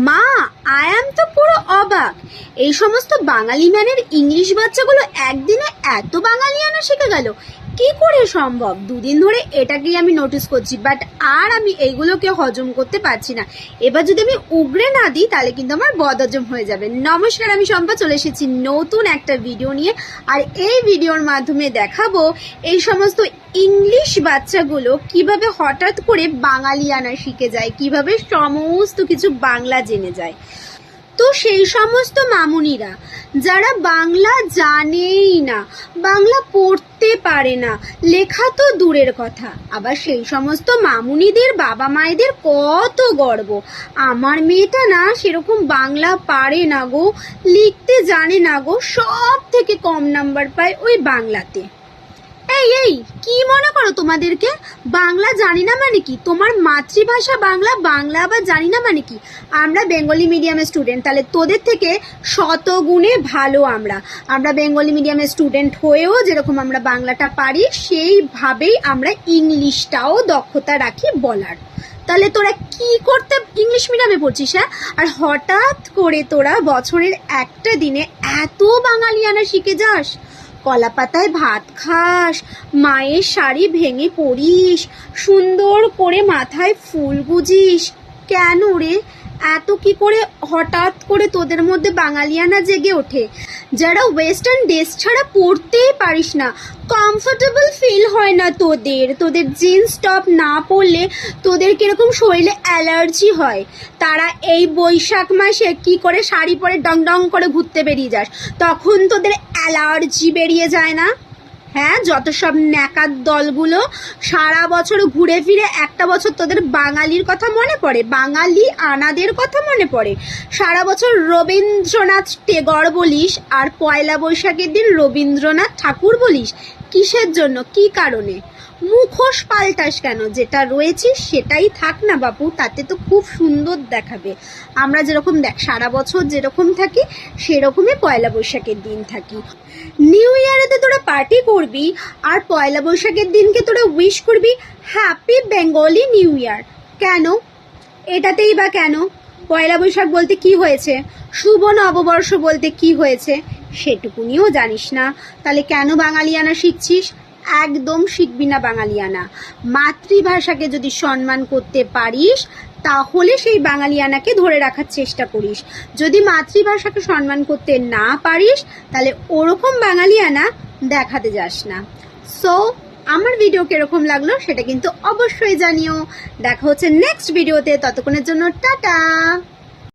মা, I am তো পুরো অবাক। এই সমস্ত বাঙালি ম্যানের ইংলিশ বাচ্চাগুলো একদিনে এত বাঙালিয়ানা শিখে গেল, কি করে সম্ভব? দুদিন ধরে এটাকেই আমি নোটিস করছি, বাট আর আমি এইগুলোকে হজম করতে পারছি না। এবার যদি আমি উগরে না দিই তাহলে কিন্তু আমার বদহজম হয়ে যাবে। নমস্কার, আমি শম্পা চলে এসেছি নতুন একটা ভিডিও নিয়ে। আর এই ভিডিওর মাধ্যমে দেখাবো এই সমস্ত ইংলিশ বাচ্চাগুলো কিভাবে হঠাৎ করে বাঙালিয়ানা শিখে যায়, কিভাবে সমস্ত কিছু বাংলা জেনে যায়। তো সেই সমস্ত মামুনিরা যারা বাংলা জানেই না, বাংলা পড়তে পারে না, লেখা তো দূরের কথা, আবার সেই সমস্ত মামুনিদের বাবা মায়েদের কত গর্ব, আমার মেয়েটা না সেরকম বাংলা পারে না গো, লিখতে জানে না গো, সব থেকে কম নাম্বার পায় ওই বাংলাতে। এই এই কি মনে করো তোমাদেরকে? বাংলা জানি না মানে কি? তোমার মাতৃভাষা বাংলা, বাংলা আবার জানি না মানে কি? আমরা বেঙ্গলি মিডিয়ামের স্টুডেন্ট, তাহলে তোদের থেকে শতগুণে ভালো। আমরা বেঙ্গলি মিডিয়ামের স্টুডেন্ট হয়েও যেরকম আমরা বাংলাটা পারি, সেইভাবেই আমরা ইংলিশটাও দক্ষতা রাখি বলার। তাহলে তোরা কি করতে ইংলিশ মিডিয়ামে পড়ছিস? হ্যাঁ, আর হঠাৎ করে তোরা বছরের একটা দিনে এত বাঙালিয়ানা শিখে যাস। কলা পাতায় ভাত খাস, মায়ের শাড়ি ভেঙে পড়িস, সুন্দর করে মাথায় ফুল গুজিস। কেন রে? এত কি করে হঠাৎ করে তোদের মধ্যে বাঙালিয়ানা জেগে ওঠে? যারা ওয়েস্টার্ন ড্রেস ছাড়া পরতেই পারিস না, কমফোর্টেবল ফিল হয় না তোদের জিন্স টপ না পরলে তোদের কিরকম শরীরে অ্যালার্জি হয়, তারা এই বৈশাখ মাসে কি করে শাড়ি পরে ডং ডং করে ঘুরতে বেরিয়ে যাস, তখন তোদের অ্যালার্জি বেরিয়ে যায় না? হ্যাঁ, যত সব ন্যাকার দলগুলো সারা বছর ঘুরে ফিরে একটা বছর তোদের বাঙালির কথা মনে পড়ে, বাঙালি আনাদের কথা মনে পড়ে। সারা বছর রবীন্দ্রনাথ টেগর বলিস আর পয়লা বৈশাখের দিন রবীন্দ্রনাথ ঠাকুর বলিস। কিসের জন্য? কি কারণে? মুখোশ পাল্টাস কেন? যেটা রয়েছিস সেটাই থাক না বাপু, তাতে তো খুব সুন্দর দেখাবে। আমরা যেরকম দেখ সারা বছর যেরকম থাকি সেরকমই পয়লা বৈশাখের দিন থাকি। নিউ ইয়ারেতে তোরা পার্টি করবি আর পয়লা বৈশাখের দিনকে তোরা উইশ করবি হ্যাপি বেঙ্গলি নিউ ইয়ার। কেন? এটাতেই বা কেন? পয়লা বৈশাখ বলতে কি হয়েছে? শুভ নববর্ষ বলতে কি হয়েছে? সেটুকুনিও জানিস না, তাহলে কেন বাঙালিয়ানা শিখছিস? একদম শিখবি না বাঙালিয়ানা। মাতৃভাষাকে যদি সম্মান করতে পারিস তাহলে সেই বাঙালিয়ানাকে ধরে রাখার চেষ্টা করিস। যদি মাতৃভাষাকে সম্মান করতে না পারিস তাহলে ওরকম বাঙালিয়ানা দেখাতে যাস না। সো আমার ভিডিও কিরকম লাগলো সেটা কিন্তু অবশ্যই জানিও। দেখা হচ্ছে নেক্সট ভিডিওতে, ততক্ষণের জন্য টাটা।